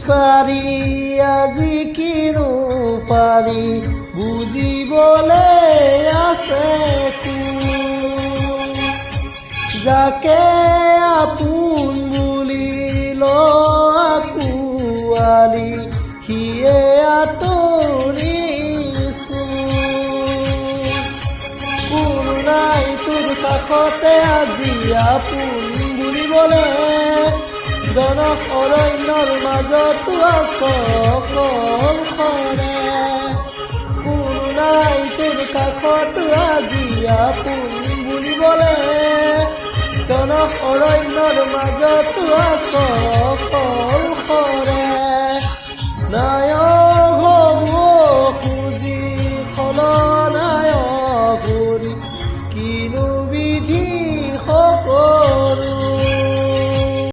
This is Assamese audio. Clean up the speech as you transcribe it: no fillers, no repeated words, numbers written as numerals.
বিচাৰি আজি কিনো পাৰি বুজিবলৈ আছে কোন যাকে আপোন বুলি আঁকুৱালি সিয়ে আঁতৰিছোঁ কোনো নাই তোৰ কাষতে আজি আপোন বুলিবলে জনক অৰণ্যৰ মাজতো আছ অকলশৰে কোনো নাই তোৰ কাষতো আজি আপোন বুলিবলে জনক অৰণ্যৰ মাজতো আছ অকলশৰে